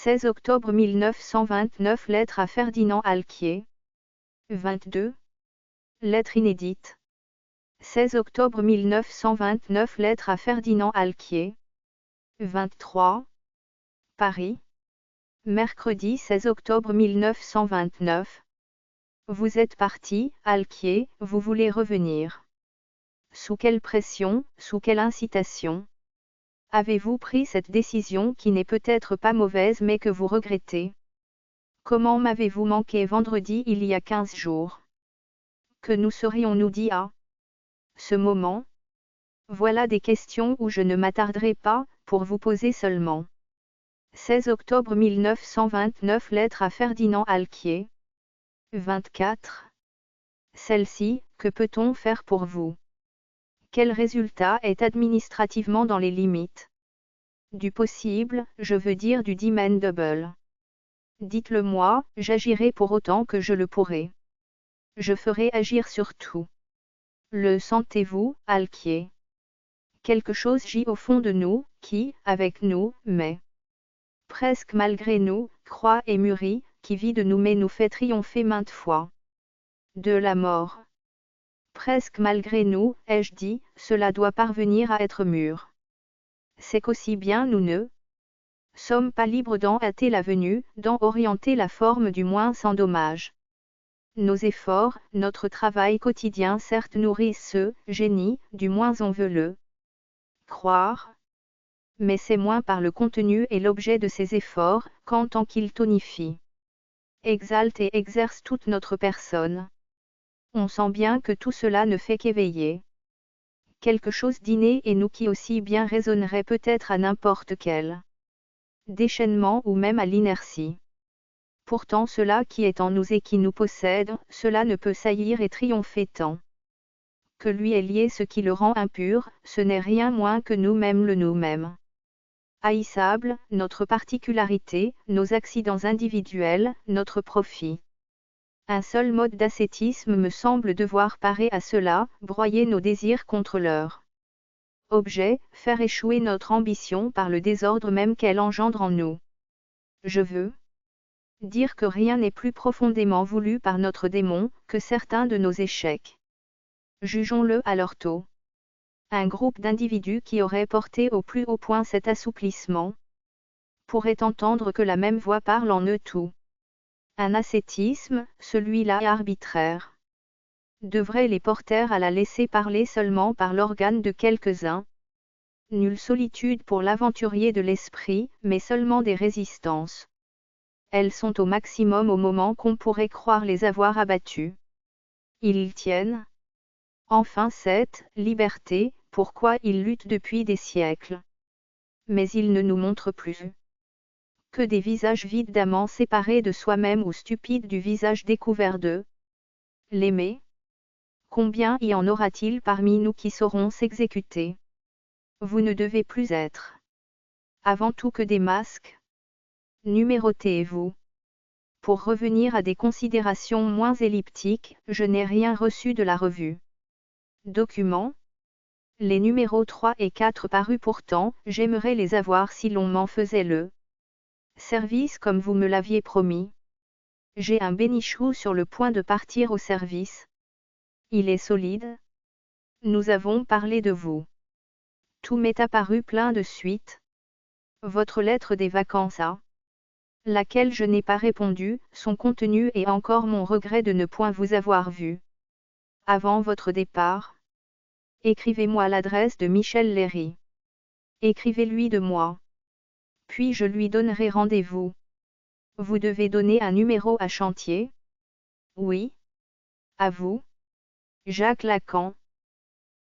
16 octobre 1929 Lettre à Ferdinand Alquier. 22. Lettre inédite. 16 octobre 1929 Lettre à Ferdinand Alquier. 23. Paris. Mercredi 16 octobre 1929. Vous êtes parti, Alquier, vous voulez revenir. Sous quelle pression, sous quelle incitation avez-vous pris cette décision qui n'est peut-être pas mauvaise mais que vous regrettez? Comment m'avez-vous manqué vendredi il y a 15 jours? Que nous serions-nous dit à ce moment? Voilà des questions où je ne m'attarderai pas, pour vous poser seulement. 16 octobre 1929 Lettre à Ferdinand Alquier. 24. Celle-ci, que peut-on faire pour vous? Quel résultat est administrativement dans les limites du possible, je veux dire du demandable? Dites-le moi, j'agirai pour autant que je le pourrai. Je ferai agir sur tout. Le sentez-vous, Alquier? Quelque chose gît au fond de nous, qui, avec nous, mais presque malgré nous, croît et mûrit, qui vit de nous mais nous fait triompher maintes fois de la mort. Presque malgré nous, ai-je dit, cela doit parvenir à être mûr. C'est qu'aussi bien nous ne sommes pas libres d'en hâter la venue, d'en orienter la forme du moins sans dommage. Nos efforts, notre travail quotidien certes nourrissent ce génie, du moins on veut le croire. Mais c'est moins par le contenu et l'objet de ces efforts, qu'en tant qu'ils tonifient, exaltent et exercent toute notre personne. On sent bien que tout cela ne fait qu'éveiller quelque chose d'inné et nous qui aussi bien raisonnerait peut-être à n'importe quel déchaînement ou même à l'inertie. Pourtant cela qui est en nous et qui nous possède, cela ne peut saillir et triompher tant que lui est lié ce qui le rend impur, ce n'est rien moins que nous-mêmes le nous-mêmes. Haïssable, notre particularité, nos accidents individuels, notre profit. Un seul mode d'ascétisme me semble devoir parer à cela, broyer nos désirs contre leur objet, faire échouer notre ambition par le désordre même qu'elle engendre en nous. Je veux dire que rien n'est plus profondément voulu par notre démon, que certains de nos échecs. Jugeons-le à leur taux. Un groupe d'individus qui aurait porté au plus haut point cet assouplissement pourrait entendre que la même voix parle en eux tout. Un ascétisme, celui-là arbitraire, devrait les porter à la laisser parler seulement par l'organe de quelques-uns. Nulle solitude pour l'aventurier de l'esprit, mais seulement des résistances. Elles sont au maximum au moment qu'on pourrait croire les avoir abattues. Ils tiennent enfin cette liberté, pourquoi ils luttent depuis des siècles. Mais ils ne nous montrent plus que des visages vides d'amants séparés de soi-même ou stupides du visage découvert d'eux. L'aimer? Combien y en aura-t-il parmi nous qui sauront s'exécuter? Vous ne devez plus être avant tout que des masques. Numérotez-vous. Pour revenir à des considérations moins elliptiques, je n'ai rien reçu de la revue. Document. Les numéros 3 et 4 parus pourtant, j'aimerais les avoir si l'on m'en faisait le service comme vous me l'aviez promis. J'ai un bénichou sur le point de partir au service. Il est solide. Nous avons parlé de vous. Tout m'est apparu plein de suite. Votre lettre des vacances à laquelle je n'ai pas répondu, son contenu et encore mon regret de ne point vous avoir vu avant votre départ. Écrivez-moi l'adresse de Michel Léry. Écrivez-lui de moi. Puis je lui donnerai rendez-vous. Vous devez donner un numéro à Chantier? Oui. À vous. Jacques Lacan.